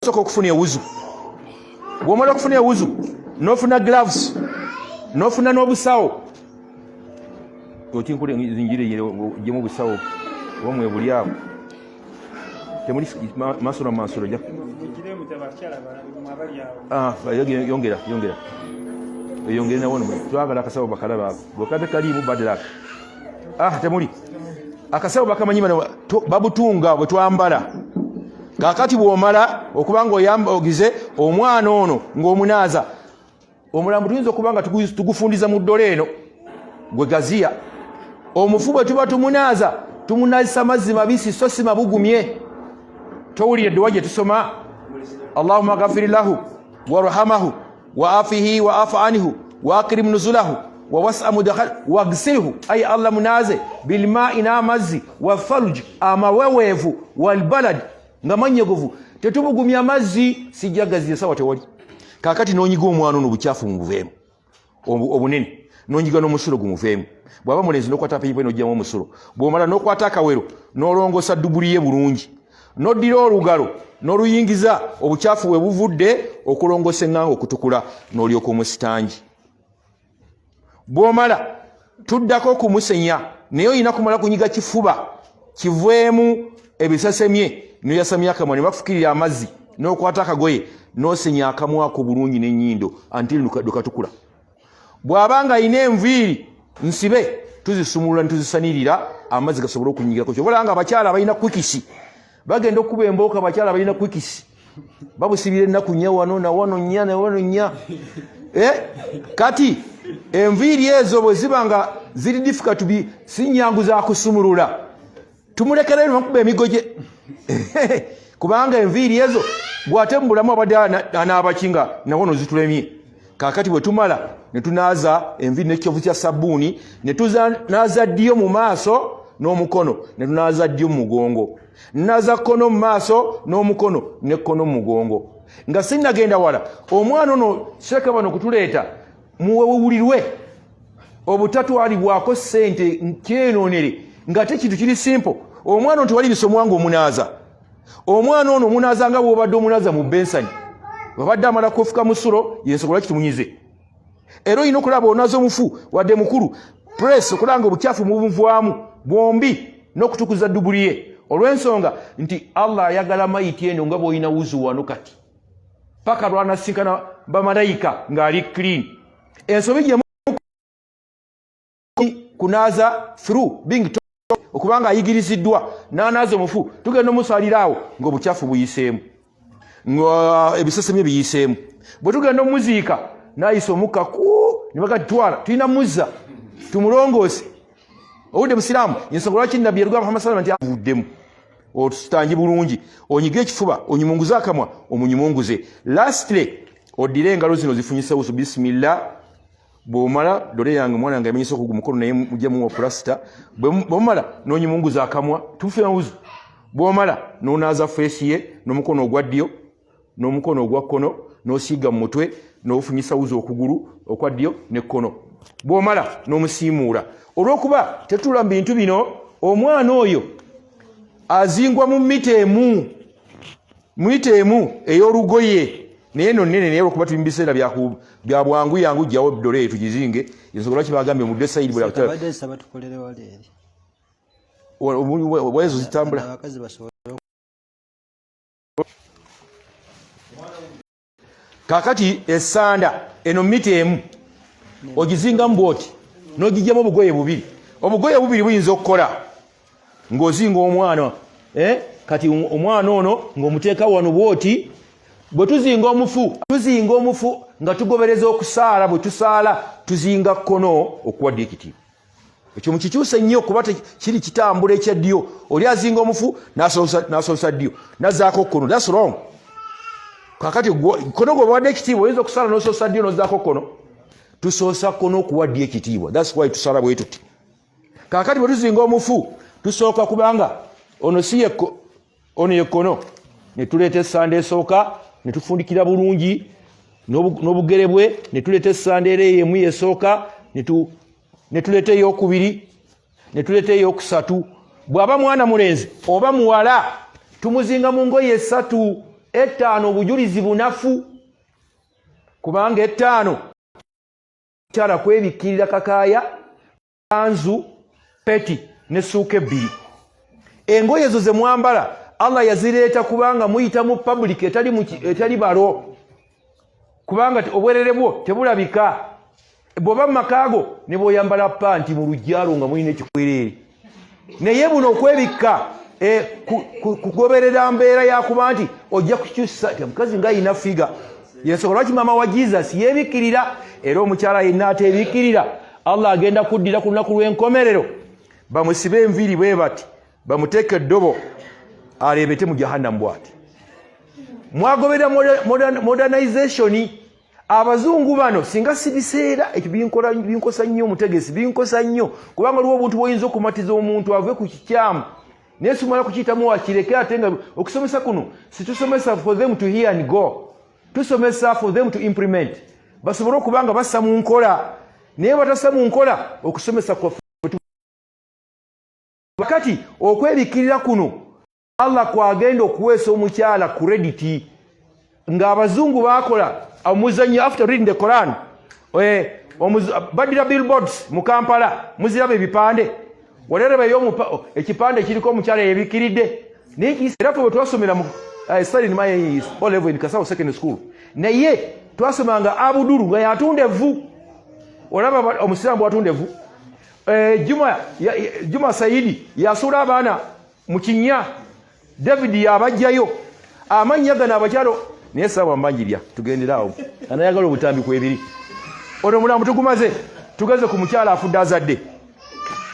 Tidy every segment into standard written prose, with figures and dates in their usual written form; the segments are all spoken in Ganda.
soko okufuna ewuzu. Bw'omala okufuna ewuzu n'ofuna gloves n'ofuna n'obusawo otinkule zinjire jemu busawo wamwe buli awo temuli masoro ja yongera nawo twagala akasawo bakalaba bwekabe kalimu badlak temuli akasawo bakamanyi babutunga bwe twambala kakati bw'omala okubanga oyambogize omwana ono ng'omunaaza omulambo tuyinza okubanga tugufundiza mu ddole eno gwe gaziya omufu bwe tuba tumunaaza tumunazisa mazzi mabisi so si mabugumye towulire edduwa gye tusoma allahumma ghafir lahu warhamahu wa afihi wa afu anhu wa akrim nuzulahu wa wasa mudakhal wagsilhu ay allah munaze bilma'i n'amazzi wafalj amaweweevu walbalad nga manyegovu tetubugumya amazzi sijjagaziye sawa tewali kakati n'onyiga omwana ono bucyafu mubuveemu obunene n'onyiga n'omusulo gumuveemu bw'aba mulenzi n'okwata piipo n'ojjamu omusulo bw'omala n'okwata akawero n'olongosa duburiye bulungi n'oddira olugalo n'oluyingiza obucyafu bwe buvudde okulongosa eŋŋanga okutukula n'olyoka omusitangi bw'omala tuddako okumusenya naye olina kumala kunyiga kifuba kiveemu ebisasemye n'oyasamya akamwa ne bakufukirira amazzi n'okwata akagoye n'osenya akamwako bulungi n'ennyindo antiri lukatukula bw'abanga alina enviiri nsibe tuzisumulula ne tuzisanirira amazzi gasobole okunyigirako kyobalanga abakyala balina kwikisi bagenda okuba embooka abakyala balina kwikisi babusibira ennaku nnya wano nawano nnya nawano nnya kati enviiri ezo bwe ziba nga ziri difficult si nnyangu za kusumulula tumulekerero nakuba emigoje kubanga enviiri ezo bw'ate mu bulamu abadde anaabakinga nawono zitulemye kakati bwe tumala ne tunaaza enviiri n'ekyovu kya sabbuuni ne tunaaza ddyo mu maaso n'omukono ne tunaaza ddyo mu mugongo naaza kkono mu maaso n'omukono n'ekkono mu mugongo nga sinnagenda wala omwana ono kireka bano kutuleeta muwewulirwe obutatwalibwako ssente nkyenonere nga te kintu kiri simple omwana ono tewali bisomwa ng'omunaaza omwana ono omunaaza nga bw'obadde omunaaza mu bensani babadde amala kufuka musulo yensobola kitumunyize era olina okulaba onaaza omufu wadde mukulu press okulanga obukyafu mubuvaamu bwombi n'okutukuza duburiye olw'ensonga nti allah ayagala mayiti eno nga bw'olina wuzu wano kati paka lwanasinkana bamalayika ng'ali clean ensobi gyemu kunaaza through being okubanga ayigiriziddwa n'anaaza omufu tugenda omusalira awo ng'obukyafu buyiseemu ebisesemye biyiseemu bwe tugenda omuziika n'ayisa omukka ne bagatwala tulina muzza tumulongoose owudde musiraamu ensonga lwaki nabbi yaluga muhammad salama nti avuddemu otusitangi bulungi onyige ekifuba onyimunguze akamwa omunyimunguze lastly oddire engalo zino zifunyisa wusu bisimillah bw'omala dole yange omwana yange amenyesa okugu mukono naye mujjamu wa plasita bw'omala n'onyimunguza akamwa tufuna wuzu bw'omala n'onaaza feesi ye n'omukono ogwa ddyo n'omukono ogwa kkono n'osiiga mu mutwe n'ofunyisa wuzu okugulu okwa ddyo n'ekkono bw'omala n'omusiimuula olw'okuba tetula mu bintu bino omwana oyo azingwa mu mita emu ey'olugoye naye no nnene naye olwokuba tuli mu biseera bya bwangu yangu jjawo ddole eyo tugizinge ensonga lwaki bagambye mudde sayidi bwezo zitambula kakati essanda eno mita emu ogizingamu bwoti n'ogijjamu obugoye bubiri buyinza okukola ng'ozinga omwana kati omwana ono ng'omuteeka wano bwoti bwe tuzinga omufu nga tugobereza okusaala bwe tusaala tuzinga kkono okuwadde ekitiibwa ekyo mukikyuse nnyo kuba kiri kitambula ekya ddyo oli azinga omufu n'asolosa ddyo nazzaako kkono that's wrong kakati kkono gwe bawadde ekitiibwa oyinza okusaala n'osolosa ddyo n'ozzaako kkono tusoosa kkono okuwadde ekitiibwa that's why tusala bwe tuti kakati bwe tuzinga omufu tusooka kubanga ono si ono yekkono ne tuleeta essanda esooka ne tufundikira bulungi n'obugere bwe ne tuleeta essanda era emu yesooka ne tuleeta ey'okubiri ne tuleeta ey'okusatu bw'aba mwana mulenzi oba muwala tumuzinga mu ngoye esatu Ettaano obujulizi bunafu kubanga ettaano mukyala kwebikkirira kakaaya kanzu peti ne suuka ebbiri. Engoye ezo ze mwambala Allah yazireeta kubanga muyita mu public etali balo kubanga obwerere bwo tebulabika. Bw'oba mu makaago ne bw'oyambala panti mu lujjalo nga mulina ekikwereere naye buno okwebikka kugoberera mbeera yakuba nti ojja kukyusa ti omukazi ng'ayina figa yesobola lwaki maama wa Jesus yeebikkirira era omukyala yenna ateebikkirira Allah agenda kuddira ku lunaku lw'enkomerero bamusibe enviiri bwe bati bamuteeke eddobo aleebete mu jahannamu bw'ati. Mwagoberera modernization. Abazungu bano singa si biseera ekyo binkosa nnyo omutegesi binkosa nnyo kubanga lwo obuntu bwoyinza okumatiza omuntu ave ku kikyamu naye simala kukiyitamu wakireke ate nga okusomesa kuno situsomesa for them to hear and go, tusomesa for them to implement basobole okubanga bassa mu nkola naye batassa mu nkola okusomesa wakati okwebikkirira kuno Allah kwagenda okuweesa omukyala credit ng'abazungu bakola omuzanyo after reading the Quran badira billboards mu Kampala muziraba ebipande walereba ekipande kiriko omukyala yebikkiridde era twe twasomera mu study in my O level in Kasawo secondary school naye twasomanga Abuduru nga yatunda evvu olaba omusiramu bwatunda evvu Juma Saidi yasuula abaana mu Kinya David yabajjayo amannya gano abakyalo naye sawa mbanjirya tugenderaawo anayagala obutambi kwebiri ono mulamu tugumaze tugeze ku mukyala afudde azadde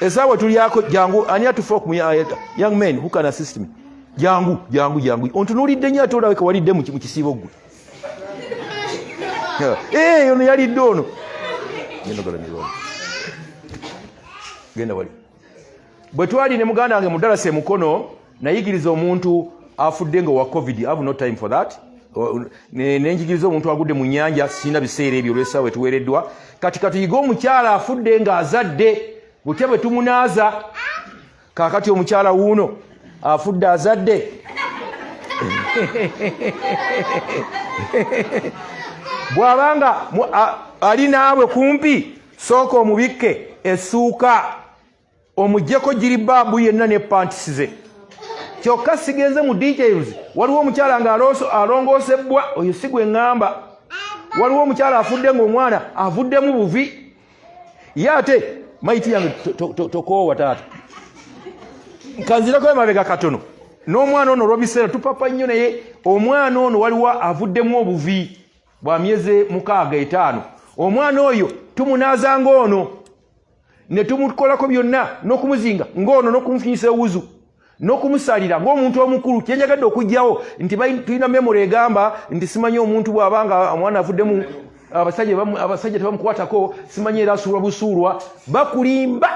esaawa tulyako jangu ani atufa ku young men who can assist me jangu ontunuulidde nnyo ate olabeka walidde mu kisiibo gwe ono yalidde ono genda wali bwe twali ne muganda wange mudalasa emukono nayigiriza omuntu afudde nga wa covid. I have no time for that. Nenjigiriza omuntu agudde mu nnyanja sina biseera ebyo olw'essaawa etuweereddwa kati katuyiga omukyala afudde nga azadde butya bwe tumunaaza kaakati omukyala wuuno afudde azadde bw'abanga ali naawe kumpi sooka omubikke essuuka omuggyeko jiribaabu yenna ne pantisi ze kyokka sigenze mu details. Waliwo omukyala nga alongoosebwa oyo si gwe ŋŋamba. Waliwo omukyala afudde ng'omwana avuddemu buvi ye ate mayiti yange tokoowa taata kanzirako emabega katono n'omwana ono olw'ebiseera tupapa nnyo naye omwana ono waliwo avuddemu obuvi bwa myezi 6-5. Omwana oyo tumunaaza ng'ono ne tumukolako byonna n'okumuzinga ng'ono n'okumufinyisa ewuzu n'okumusalira ng'omuntu omukulu. Kyenjagadde okugyawo nti tulina memory egamba nti simanyi omuntu bw'abanga omwana avuddemu abasajja tebamukwatako simanyi era asuulwa busuulwa bakulimba.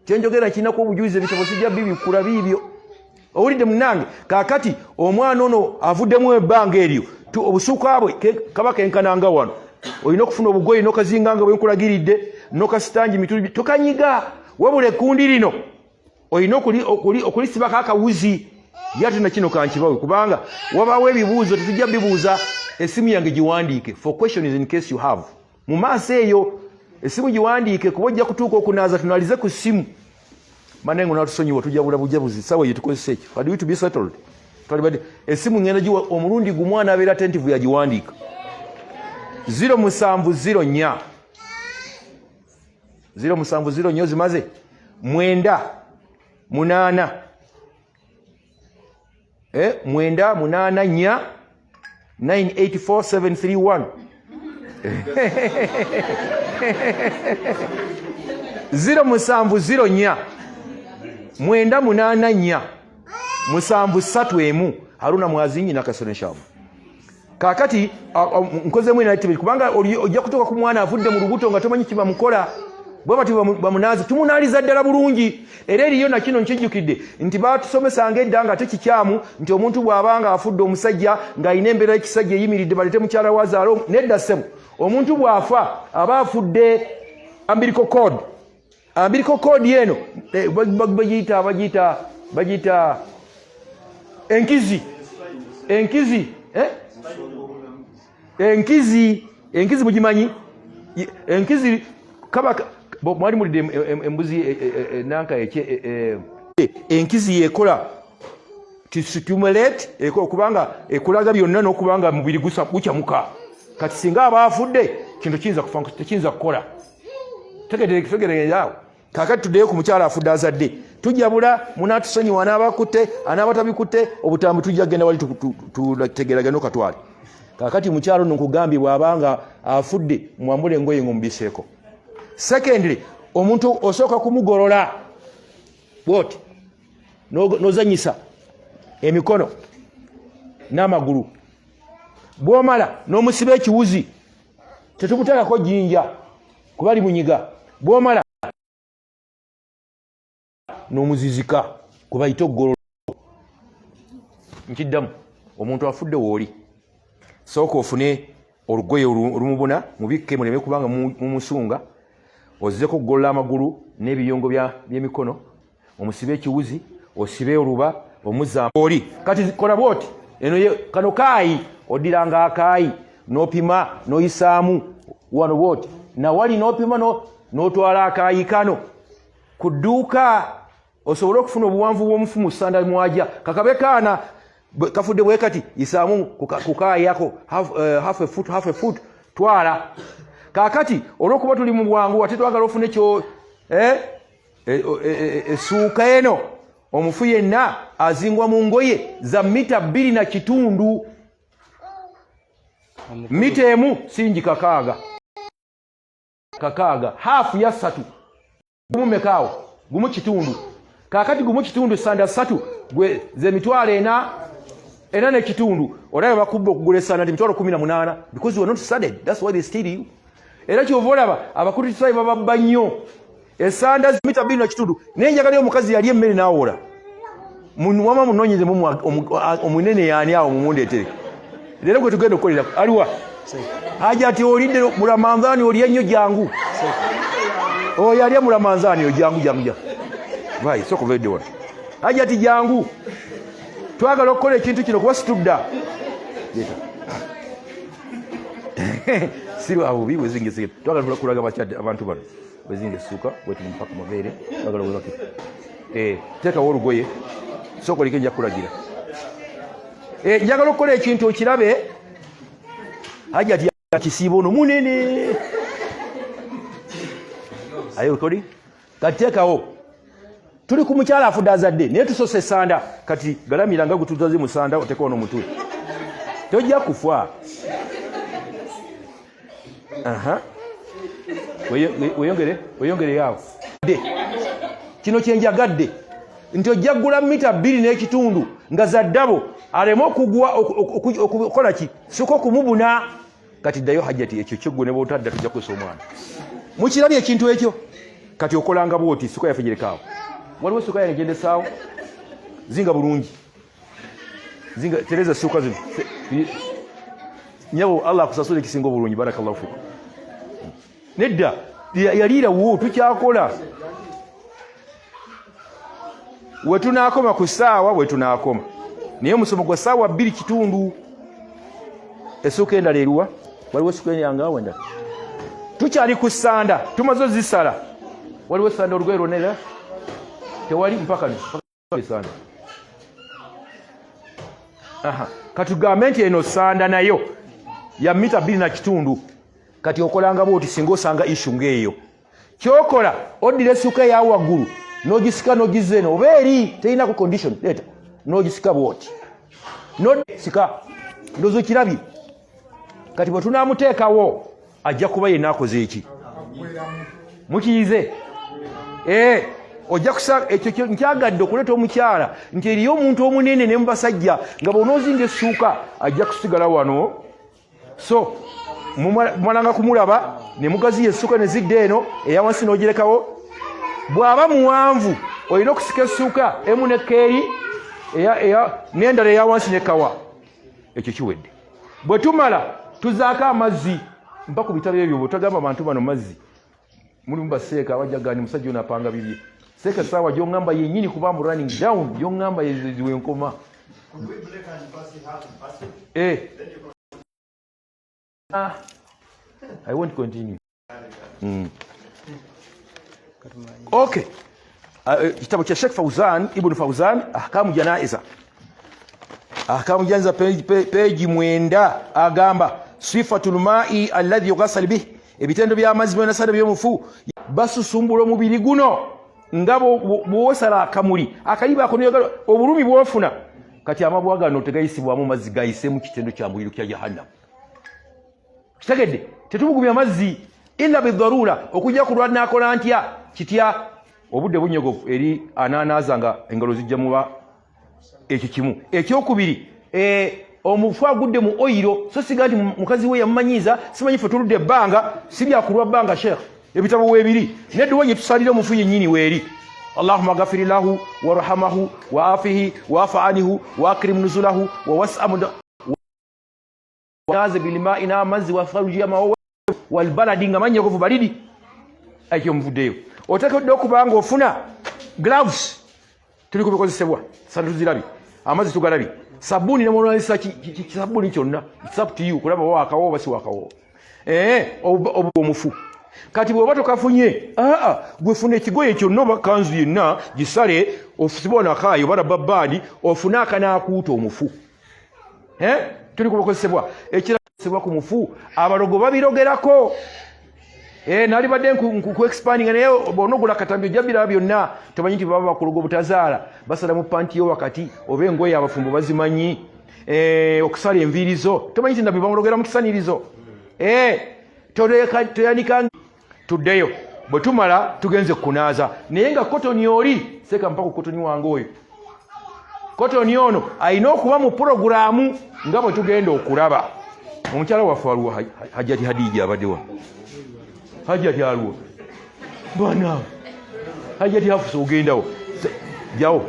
Kyenjogera kirinaku obujulizi ebitabo sijja bibikula biibyo owulidde munnange. Kaakati omwana ono avuddemu ebbanga eryo obusuuka bwe kaba kenkananga wano olina okufuna obugoye n'okazinganga bwe nkulagiridde n'okasitangi mituli tokanyiga wabula ekkundi lino olina okulisibako akawuzi yate na kino kankibawe kubanga wabaawo ebibuuzo tetujja bibuuza esimu yange giwandiike for questions in case you have mu maaso eyo esimu giwandiike kuba ojja kutuuka okunaaza tunalize ku ssimu manengo natusonyiwa tujabula bujabuzi sawa yetukozesa ekyo had we to be settled twalibadde esimu ngenda giwa omulundi gumwana abeera attentive yagiwandiika 0704 0704 zimaze 9 8 9 984731 0704 984 731 Haruna Mwazinyi na Kasone Shamu. Kakati nkoze mwe na TV kubanga ojja kutoka ku mwana avudde mu lubuto nga tomanyi kiba mukola bwe bati bamunazi tumunaliza ddala bulungi era eriyo na kino nkijjukidde nti batusomesanga edda nga tekikyamu nti omuntu bw'abanga afudde omusajja ng'ayina embeera y'ekisajja eyimiridde balete mukyala wa zaalo nedda ssemu omuntu bw'afa aba afudde ambiriko code yeno bagiyita enkizi enkizi mugimanyi enkizi kaba mwali mulidde embuzi nanka enkizi yekola tistimulate okubanga ekulaga byonna n'okubanga mubiri gukyamuka kati singa aba afudde kintu tekiyinza kukola tegeregeraawo kakati tuddeyo ku mukyala afudde azadde tujabula munaatusonyiwa anaabakutte anaabatabikutte obutambi tujja kgenda wali tutegeragane okatwale kakati mukyalo ono nkugambye bw'abanga afudde mwambule engoye ng'omubiseeko. Secondly, omuntu osooka kumugolola bwoti n'ozanyisa emikono n'amagulu bw'omala n'omusiba ekiwuzi tetumutalako jjinja kuba ali munyiga bw'omala n'omuzizika kuba yita oggololo. Nkiddamu omuntu afudde wooli sooka ofune olugoye olumubuna mubikke muleme kubanga mumusunga ozzeko okugolola amagulu n'ebiyongo by'emikono omusibe ekiwuzi osibe oluba omuzza oli kati kola bwoti eno kano kaayi oddiranga akaayi n'opima n'oyisaamu wano bwoti nawali n'opima n'otwala akaayi kano ku dduuka osobole okufuna obuwanvu bw'omufumu sanda mwaja kakabe kaana kafudde bwe kati yisaamu ku kaayi ako half a foot twala kakati olw'okuba tuli mu bwangu ate twagala ofune kyo essuuka eno omufu yenna azingwa mu ngoye za mita 2.5 mita emu singi kakaaga hafu ya 3 gumu mekaawo gumu kitundu kakati gumu kitundu sanda 3 gwe ze mitwalo ena ne kitundu olaba bakubba okugula esanda mitwalo 18 because you are not studied, that's why they steal you. Era kyova olaba abakutisayi bababba nnyo esanda mita 2.5 nenjagala omukazi yali emmere n'awola wama munoonyeze omunene yaani awo mumundeetere leero gwe tugenda okukolera aliwa haja ati olidde mulamanzaani olya nnyo jangu oyo alya mulamanzaani jangu vai soko vedde wano haja ati jangu twagala okukola ekintu kino kuba situdda sirwabubi bwezingesege twagala kulaga bakyadde abantu bano bwezingesuka bwetumumpaka mabeere twagala webake teekawo olugoye soko like nja kulagira njagala okukola ekintu okirabe haja ati kisiibo ono munene ayokoli kateekawo tuli ku mukyala afudde azadde naye tusosa esanda kati galamira nga gutuzaze mu sanda oteeka ono mutwe tojja kufa weyongere yaawo kino kyenjagadde nti ojja kugula mita 2.5 nga za ddabo aleme okugwa okukola ki siko kumubuna kati ddayo hajjati ekyo kyeggwe ne bwotadda tujja kusa omwana mukirabye ekintu ekyo kati okolanga bwoti suka yaffe girekaawo waliwo suka yanegendesaawo zinga bulungi zinga tereza suka zino nyabo Allah akusasule ekisinga obulungi barakallahu fikum nedda yaliirawo tukyakola wetunaakoma ku ssaawa wetunaakoma naye omusomo gwa ssaawa 2.5 essuuka endala eruwa waliwo essuuka yangawo endala tukyali ku ssanda tumaze ozisala waliwo essanda olugoye lwonera tewali mpaka esanda katugambe nti eno ssanda nayo ya mita 2.5 kati okolanga bwoti singa osanga ishu ng'eyo kyokola oddira essuuka eya waggulu n'ogisika n'ogizza eno oba eri terinaku condition leta n'ogisika bwoti n'osika ndozo kirabye kati bwe tunaamuteekawo ajja kuba yenna akoze eki mukiyize ojja kusanga ekyo nkyagadde okuleeta omukyala nti eriyo omuntu omunene ne mu basajja nga bw'onoozinga essuuka ajja kusigala wano so mumalanga kumulaba ne mugaziya essuuka ne zidde eno eya wansi n'ogirekawo bw'aba muwanvu olina okusika essuuka emu nekkeeri n'endala eya wansi nekawa ekyo kiwedde bwe tumala tuzaako amazzi mpa ku bitabo ebyo bwetagamba abantu bano mazzi mulimu baseeka abajjagani musajja ono apanga bibye seeka saawa gy'oŋŋamba yennyini kuba mu running down gy'oŋŋamba yeziwenkoma I won't continue. Okay. Kitabu cha Sheikh Fauzan Ibn Fauzan ahkamu janaiza. Ahkamu janaiza peji mwenda agamba sifatul ma'i alladhi yughasal bih, ebitendo by'amazzi byonna sada by'omufu basusumbula omubiri guno ngabo bwosala akamuli akaliba akonyoga obulumi bwofuna kati amabwa gano tegayisibwamu mazzi gayise mu kitendo kya muliro kya jahannam. Kitegedde tetubugumya amazzi illa bidharura okujja kulwa nakola ntya kitya obudde bunyogovu eri ananazanga engalo zijja muba ekyo kimu. Ekyokubiri omufu agudde mu oyiro so siga nti mukazi we yamumanyiza simanyi fe tuludde ebbanga sibya kulwa bbanga Sheikh ebitabo webiri nedduwa gye tusalira omufu yennyini weeri. Allahumma ghafir lahu warhamhu waafihi waafanihu waakrim nuzulahu wawas'am waze bilma'i n'amazzi wafaruji amawo walbaladi nga manyogovu balidi ekyo muvuddeyo. Oteekedde okubanga ofuna gloves tuli kubikozesebwa satu zirabi amazzi tugalabi sabuni nemulwanyisa sabuni kyonna it's up to you kulaba wakawo basi wakawo omufu kati bw'oba tokafunye gwefuna ekigoye kyonna bakanzu yenna gisale ofusibona akayo baraba bandi ofuna akanaakuuta omufu tuli kubikozesebwa ekirasebwa ku mufu abalogo babirogerako nali badde ku expanding naye bonogula katambi jabira byonna tomanyi nti baba bakulugo butazaala basala mu pantiyo wakati oba engoye abafumbo bazimanyi okusala envirizo tomanyi nti nabyo bamulogera mu kisanirizo toyanika tuddeyo bwe tumala tugenze kunaaza naye nga kotoni oli seka mpaka kotoni wange oyo kotoni ono alina okuba mu puroguramu nga bwe tugenda okulaba. Omukyala waffe waliwo Hajjati Hadija abaddewa Hajjati aliwo bwana Hajjati hafusa ogendawo jawo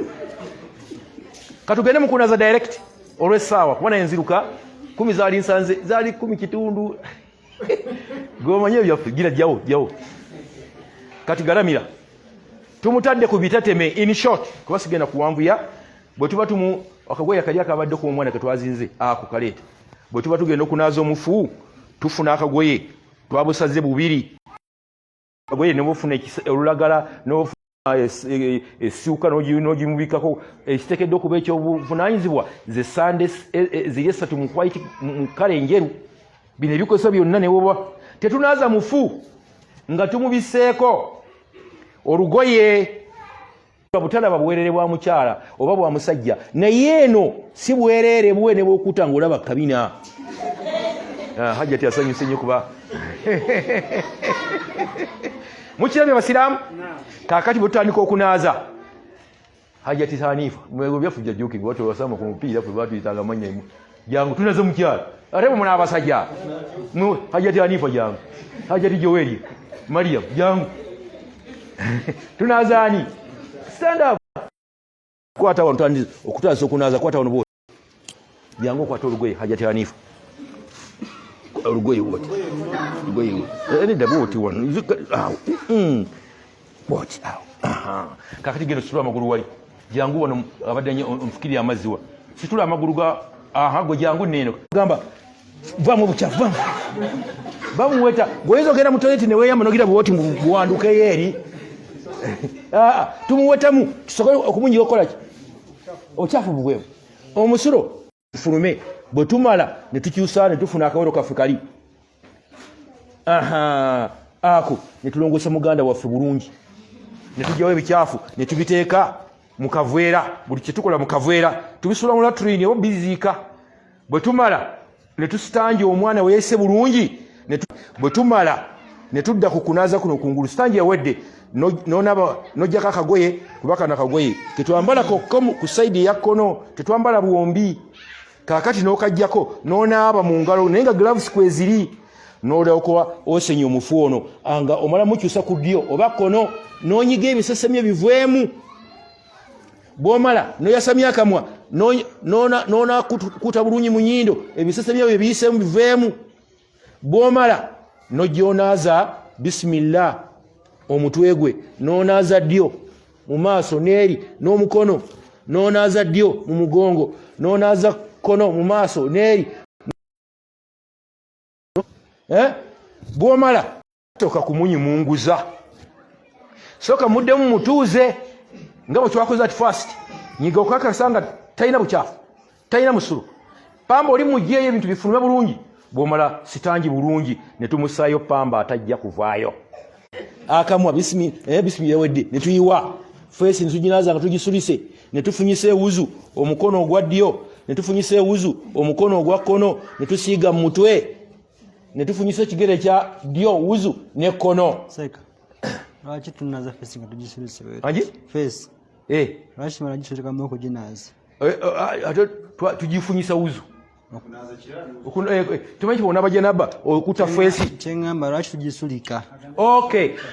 katugende mu kunaaza direct olw'essaawa kubona enziruka 10 zaali nsanze zaali 10 kitundu gomanye byaffe gira jawo kati garamira tumutadde ku bitateme in short kuba sigenda kuwanvuya bwe tuba tumu akagoya kali akabadde ku omwana ketwazinze ako kaleeta bwe tuba tugenda okunaaza omufu tufuna akagoye twabusaze bubiri akagoye ne bufuna olulagala n'ofuna esiuka n'ogimubikako ekiteekeddwa okuba ekyobuvunaanyizibwa ze sande ziri 3 mu white mu kale enjeru bino ebikozesa byonna ne bwoba tetunaaza mufu nga tumubiseeko olugoye butala bwerere bwa mukyala oba bwa musajja naye eno si bwerere bwe ne bw'okuta ng'olaba kabina. Hajjati asanyuse nnyo kuba mukirabye basiraamu kaakati bwe tutandika okunaaza Hajjati Hanifa mwego byafujja joking watu wasama ku mupiira fwe batuyitanga amannya jangu tunaze mukyala ate bwe munaaba basajja Hajjati Hanifa jangu Hajjati Joeli Mariam jangu tunazaani stand up kwata wano tandi okutaasa okunaaza kwata wano bwoti jangu okwata olugoye Hajjati Hanifa olugoye bwoti edda bwoti wano bwoti kakati gendo situla amagulu wali jangu wano abadde omufukirira amazzi wa situla amagulu ga gwe jangu neno gamba vamu buchafu bamuweta bweza ogenda mu toilet ne weeyama nogira bwoti buwanduke yeri tumuwetamu tusobola okumunyiga okola ki ochafu bwewe omusulo fulume bwe tumala ne tukyusa ne tufuna akawero kaffe kali ako ne tulongosa muganda waffe bulungi ne tujjawo ebikyafu ne tubiteeka mu kaveera buli kye tukola mu kaveera tubisula mu latrine oba biziika bwe tumala ne tusitanja omwana weeyise bulungi bwe tumala ne tudda ku kunaaza kuno kungulu sitanja yawedde nojjako akagoye kubaka nakagoye ketwambalako ku saidi ya kkono tetwambala bwombi kaakati n'okajjako n'onaaba mu ngalo naye nga gloves kweziri n'olyokowa osenya omufu ono nga omala mukyusa ku ddyo oba kkono n'onyiga ebisesemye biveemu bw'omala n'oyasamya akamwa n'onaakuta bulungi mu nnyindo ebisesemye byo biyisemu biveemu bw'omala n'ojjonaaza bisimillah omutwe gwe n'onaaza ddyo mu maaso n'eri n'omukono n'onaaza ddyo mu mugongo n'onaaza kkono mu maaso n'eri bw'omala sooka kumunyimunguza sooka muddemu mutuuze nga bwe twakoze at first nyiga okukakasa nga talina bukyafu talina musulu pamba oli mugyeyo ebintu bifulume bulungi bw'omala sitangi bulungi ne tumusaayo pamba atajja kuvaayo akamwa bisimi yawedde ne tuyiwa feesi ne tuginaza nga tugisulise ne tufunyisa ewuzu omukono ogwa ddyo ne tufunyisa ewuzu omukono ogwa kkono ne tusiiga mu mutwe ne tufunyisa ekigere kya ddyo wuzu n'ekkono lwaki tunaza feesi nga tugisulise angi feesi lwaki mala gisulikamu okuginaza ate tugifunyisa wuzu tumanyi kibona bajanaba okuta feesi kyeŋŋamba lwaki tugisulika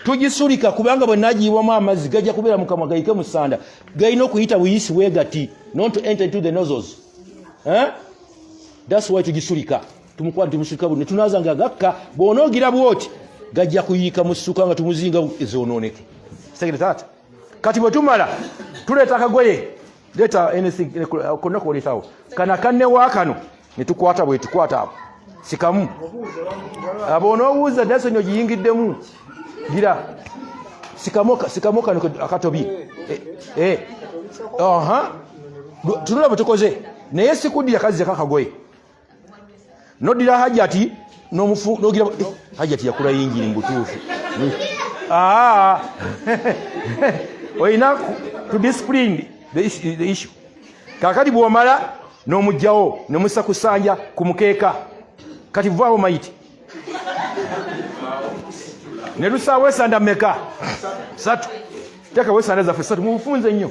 tugisulika kubanga bwe nagiibwamu amazzi gajja kubeera mu kamwa gayike mu ssanda galina okuyita buyisi wegati not to enter into the nozzles that's why tugisulika tumukwata tumusulika ne tunaaza nga gakka bw'onoogira bwoti gajja kuyiika mu ssuka nga tumuzinga ezonooneke segere taata kati bwe tumala tuleeta akagoye leeta anything konna kuleetawo kana kannewa kano ne tukwata bwe tukwata abo sikamu abo onoobuuza dasonyi ogiyingiddemu gira sikamu kano akatobi tunula bwe tukoze naye sikuddira kazi kakagoye noddira hajati nogira hajati yakula yingiri mbutuufu olina to discipline the issue kakati bw'omala n'omugjawo nemussa ku ssanja ku mukeeka kati vaawo mayiti ne tusaawo esanda mmeka 3 teekawo esanda zaffe 3 mubufunze nnyo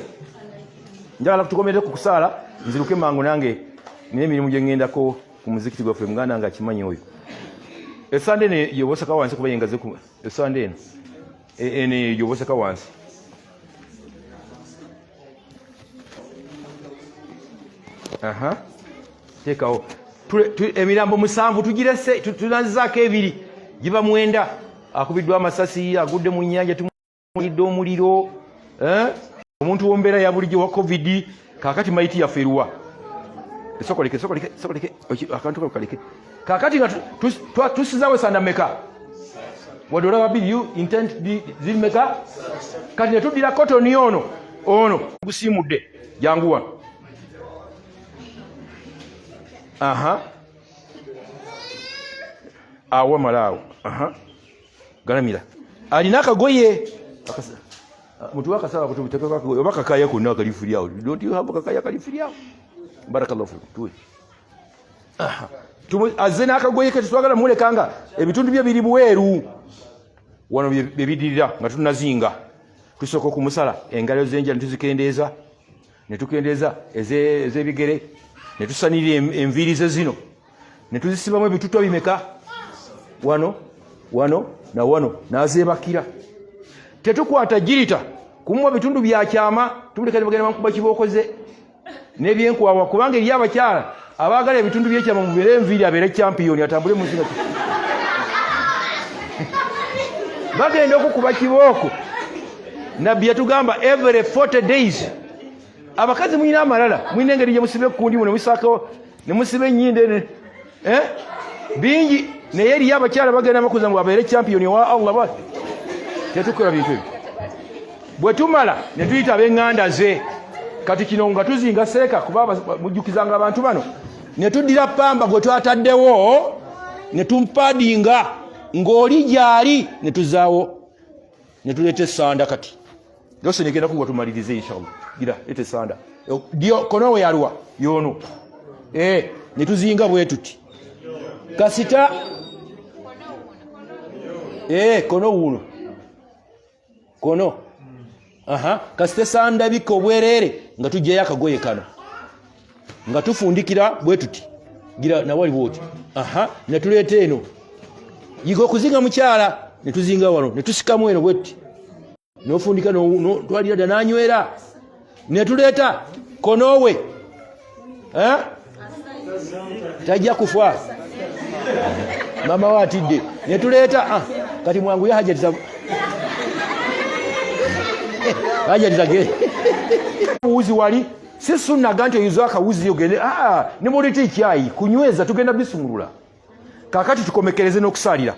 njagala tukomerere ku kusaala nziruke mangu nange nina emirimu gye ŋŋendako ku muzikiti gwaffe muganda nga akimanyi oyo esande eno yoboseka wansi kuba yengaze esande eno yoboseka wansi teekawo emirambo 7 tugirese tunanzizaako 2 giba 9 akubiddwa amasasi agudde mu nnyanja tumulidde omuliro omuntu w'ombeera ya bulijjo wa covid kaakati mayiti yaffe eruwa sokoleke akantu kaleke kaakati nga tusizaawo esanda mmeka wadde olaba 2 you intend ziri mmeka kati ne tuddira kotoni ono gusiimudde jangu wano awo malaawo galamira alina akagoye mutu wakasaba kututekakagoye oba kakaya konna akalifiryawo don't you have kakaya kalifiryawo barakallahu fikum azze n'akagoye ke tetwagala mulekanga ebitundu bye biri buweeru wano byebidirira nga tunazinga tusooka okumusala engalo z'enjala netuzikendeeza netukendeeza ez'ebigere netusanirira enviiri ze zino netuzisibamu ebituto bimeka wano na wano n'azeebakira tetukwata jirita kumuwa bitundu byakyama tumuleka ne bagenda bamukuba kibookoze n'ebyenkwawa kubanga eri abakyala abaagala ebitundu byekyama mubeere enviiri abeere champiyoni atambule mu nsinga bagenda okukuba kibooko nabbi yatugamba every 40 days abakazi mulina amalala mulina engeri gye musiba ekkundimu nemusaako nemusiba ennyinde bingi naye eriyo abakyala bagenda bakuza ngu babeere champiyoni wa allah tetukola bintu ebyo bwe tumala ne tuyita ab'eŋŋanda ze kati kino nga tuzinga seeka kuba mujjukizanga abantu bano ne tuddira pamba gwe twataddewo ne tumpaadinga ng'oli gyali ne tuzaawo ne tuleeta essanda kati yose negenda kugwa tumalirize inshallah gira leeta essanda dio kono we yalwa yono ne tuzinga bwe tuti kasita kono wuno kono kasita essanda bika obwereere nga tujjayo akagoye kano nga tufundikira bwe tuti gira nawali bwoti ne tuleeta eno yiga okuzinga mukyala ne tuzinga wano ne tusikamu eno bwe tuti n'ofundika twalira dda n'anywera ne tuleeta konowe tajja kufa mama we atidde ne tuleeta kati mwangu ye hajatizage buwuzi wali si sunna ganti oyuza akawuzi ogende ne mulete ekyayi kunyweza tugenda bisumulula kakati tukomekereze n'okusalira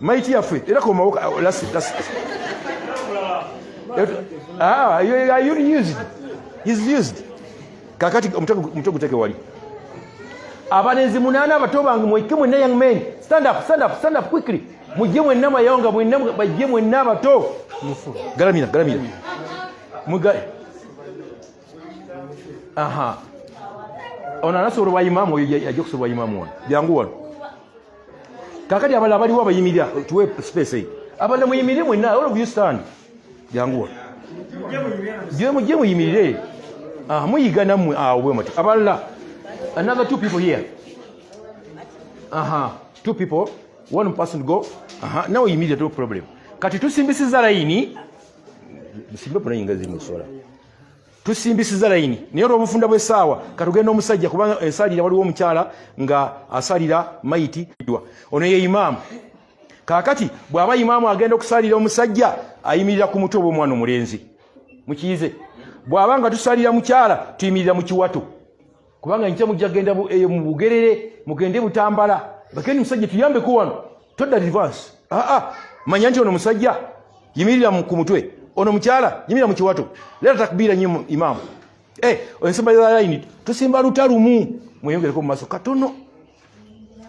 maiti yaffe era komawo he's used kakati omutwe guteke wali abanenzi 8 abato bange mwike mwenna young men stand up quickly mujje mwenna mayonga mwenna bajje mwenna abato galamira mugale ona nasobola bayimamu yajja kusobola bayimamu ono jangu wano kakati abala abaliwo abayimirira tuwe space abala muyimirire mwenna all of you stand jangu wano mujje muyimirire muyiga nammwe bwe muti abala another 2 people here 2 people 1 person go now immediate no problem kati tusimbisiza layini simba pona ingazi musola tusimbisiza layini niyo obufunda bwe sawa katugenda omusajja kubanga ensalira waliwo omukyala nga asalira maiti ono ye imam kakati bwaba imam agenda okusalira omusajja ayimirira ku mutwe obw'omwana omulenzi mukiyize bwabanga tusalira mukyala tuyimirira mu kiwato kubanga nche mujja genda mu bugerere mugende butambala bakeni musajja tuyambe ku wano todda reverse manya nti ono musajja yimirira ku mutwe ono mukyala yimirira mu kiwato leta takbira nyi imam onsimba ya line tusimba lutalumu mweyongereko mu maso katono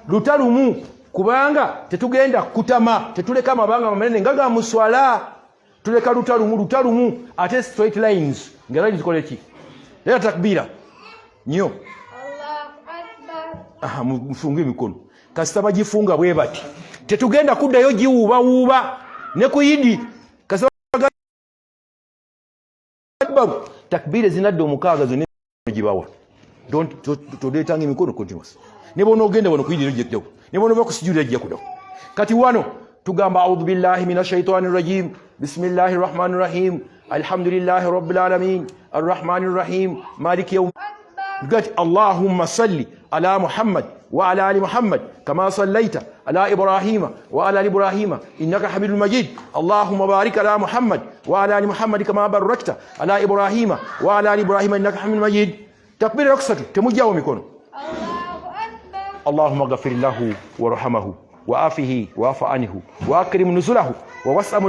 lutalumu kubanga tetugenda kutama tetuleka amabanga amanene ngaga muswala tuleka lutalumu ate straight lines ngera nzikoleki leta takbira nyo mufunge emikono kasita bagifunga bwe bati tetugenda kuddayo giwuuba ne kuyidi kasita takbira zinadde omukaaga zonna gibawa todeetanga emikono continuous ne bona ogenda wano kuyidi nojjekjawo ne bona bakusijulira jjakuddawo kati wano tugamba audhu billahi minash shaitani rajim bismillahir rahmanir rahim alhamdulillahi rabbil alamin arrahmanir rahim maliki yawm قالت اللهم صل على محمد وعلى ال محمد كما صليت على ابراهيم وعلى ال ابراهيم انك حميد مجيد اللهم بارك على محمد وعلى ال محمد كما باركت على ابراهيم وعلى ال ابراهيم انك حميد مجيد تكبير ركسته تمجاو ميكونو اللهم اغفر له وارحمه وعافه واعف عنه واكرم نزله ووسع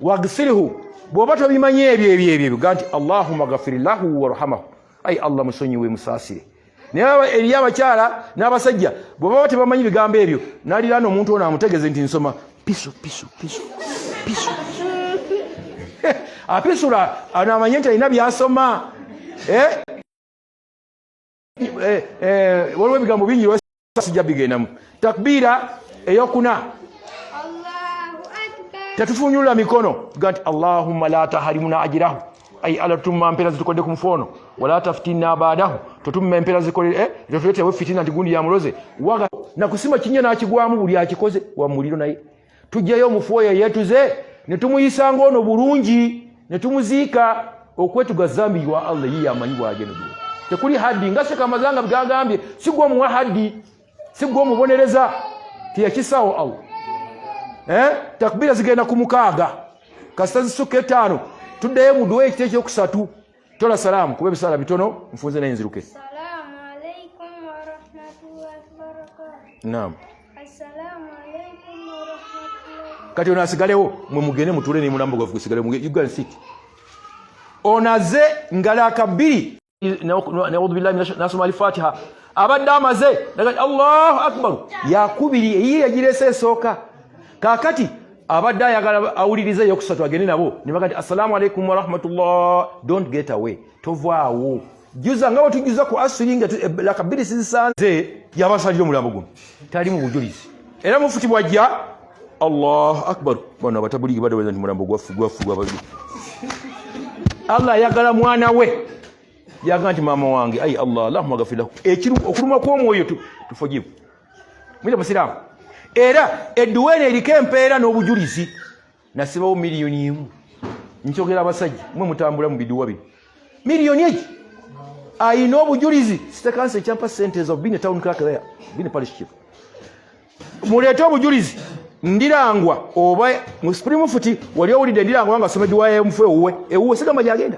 واغسله بوباتو بيمanye ebyo قالت اللهم اغفر له وارحمه ay Allah musonyiwe musasire naye eri abakyala n'abasajja bwe baba tebamanyi bigambo ebyo nalirana omuntu ono amutegeze nti nsoma pisu apisula anamanye nti alina byasoma waliwo ebigambo bingi sijja bigendamu takbira eyokuna tetufunyulula mikono tuga nti Allahumma la taharimuna ajirahu ay ala tumma mpera zitukode ku mufono wala taftina baadahu totumma mpera zikole tofete we fitina tigundi ya muloze waga na kusima kinya na kigwamu buli akikoze wa muliro naye tujjayo mufoya yetuze ne tumuyisa ngono bulungi ne tumuziika okwetuga zambi wa Allah yiya amanyi wa ageno do tekuli haddi ngase kamazanga bwagambye sigwo mu haddi sigwo mubonereza tiyakisawo Allah takbira zigenda kumukaaga kastazi suke 5 tuddayo muduwe ekiteekyo kusatu tola salamu kuba ebisala bitono nfunze naye nziruke. Assalamu alaikum wa rahmatullahi wa barakatuh. Naam. Assalamu alaikum wa rahmatullahi. Kati onasigalewo mwe mugende mutule ne mulambo gwafu kusigale mu you can sit. Onaze ngala kabiri na'udhu billahi minash nasuma al-Fatiha abadde amaze daga Allahu akbar yakubiri eyi yagirese soka kakati abadde ayagala awulirize yokusatu agende nabo nibagati assalamu alaikum wa rahmatullah don't get away tovaawo juza ngawo tujuza ku asulinga la kabiri sisanze yabasalira omulambo guno tali mu bujulizi era mufuti bwajja Allahu akbar bano batabuligi bado weza mulambo gwafu gwabali Allah yagala mwana we yaganti mama wange ay Allah Allahumma ghafir lahu ekiru okuluma kwa mwoyo tufojibu mwita basiramu era edduwene eriko empeera n'obujulizi nasibawo miliyoni 1 nkyogera abasajja mwe mutambula mu biduwa bino miliyoni eki ayina obujulizi sitekanse champa centers of being a town clerk there being a parish chief mulete obujulizi ndirangwa oba mu supreme futi wali owulidde ndirangwa nga somedi wa mfe ewuwe sigamba gyagenda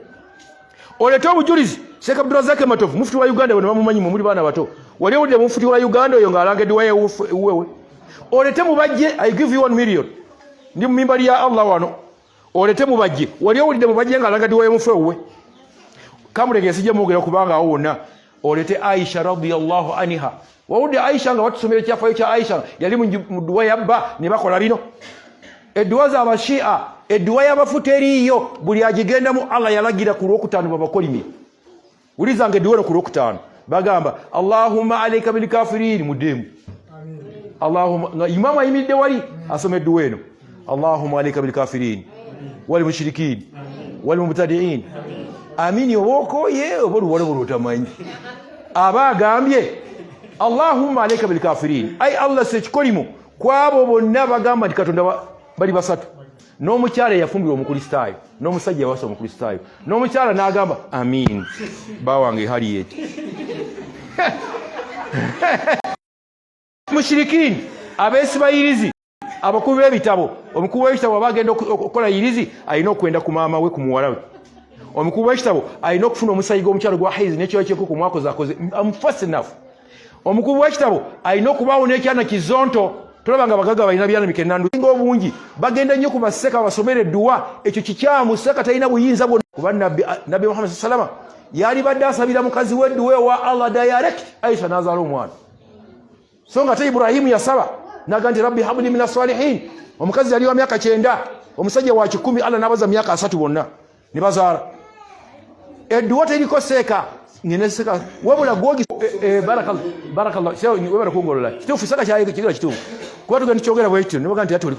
oleta obujulizi Sheikh Abdulrazak Matovu mufti wa Uganda bano bamumanyi muri bana bato wali ode mufti wa Uganda oyo ngalanga diwa yewe olete mubajje I give you 1 million ndi mimbali ya Allah wano olete mubajje wali ode mubajje ngalanga diwa ye mufwe we kamulege sije mugera kubanga awona olete Aisha radhiyallahu anha waude Aisha nga watusomere kyafayo kya Aisha yali mu duwa yabba ne bakola lino edduwa za abashia edduwa y'abafuteriyo buli agigenda mu Allah yalagira ku lwokutaano babakolimi uliza nge duwa ku lwokutaano bagamba Allahumma alayka bil kafirin mudemu amin Allahumma imam ayimidde wali asome duwa eno Allahumma alayka bil kafirin wal mushrikin wal mubtadi'in amin yoboko ye obulu wale bulutamanyi abagambye Allahumma alayka bil kafirin ay Allah sekikolimo kwabo bonna bagamba Katonda bali basatu n'omukyala yafumbirwa omukristayo n'omusajja yawasa omukristayo n'omukyala n'agamba amin bawange hali yeti mushrikin abesiba irizi abakubi b'ebitabo omukubi w'ebitabo bagenda okukola irizi alina okwenda ku maama we ku muwala we omukubi w'ekitabo alina okufuna omusayiga omukyalo gwa haizi n'ekyoya kyekuku mwakoze akoze fast enough omukubi w'ekitabo alina okubaawo n'ekyana kizonto tulabanga bagaga balina byana mikenandu ngo bungi bagenda nnyo ku baseka basomere duwa ekyo kikyamu seka talina buyinza bwonna kuba nabbi Muhammad sallallahu alaihi wasallam yali badde asabira mukazi we duwa wa Allah direct Aisha nazaala omwana so nga Ibrahim yasaba nagandi rabbi habli minas salihin omukazi yali wa myaka 9 omusajja wa 10 Allah nabaza myaka 3 bonna ne bazaala eduwa teliko seka nineseka wabula gogi barakallahu sio webara kungolola kitufu saka kya kigira kitufu kwa tugandi kyogera bwekyo nibaga nti atuli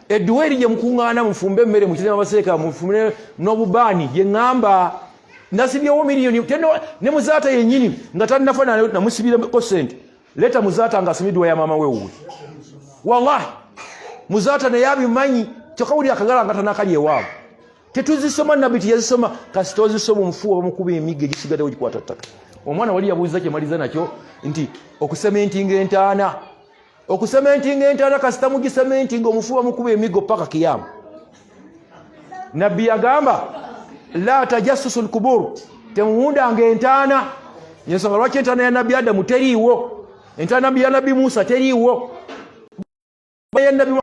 eduweri je mukungana mufumbe mmere mukizema baseka mufumire nobubani ye ngamba nasibye wo milioni tendo ne muzata yenyini ngatani nafana na musibire ko sente leta muzata ngasimidwa ya mama wewe wallahi muzata ne yabi manyi kyokawuli akagala ngatana kali ewaabo tetuzisoma nabiti yazisoma kasitozi somo mfuwa bamukuba emige gisigade ogikwata ttaka omwana wali yabuuza kye maliza nakyo nti okusementinga entaana kasita mu gisementinga omufuwa bamukuba emigo paka kiyama nabbi yagamba la tajassusu al-kubur temuwundanga entaana yensonga lwaki entaana ya nabbi Adamu teriiwo entaana ya nabbi Musa teriiwo ya nabbi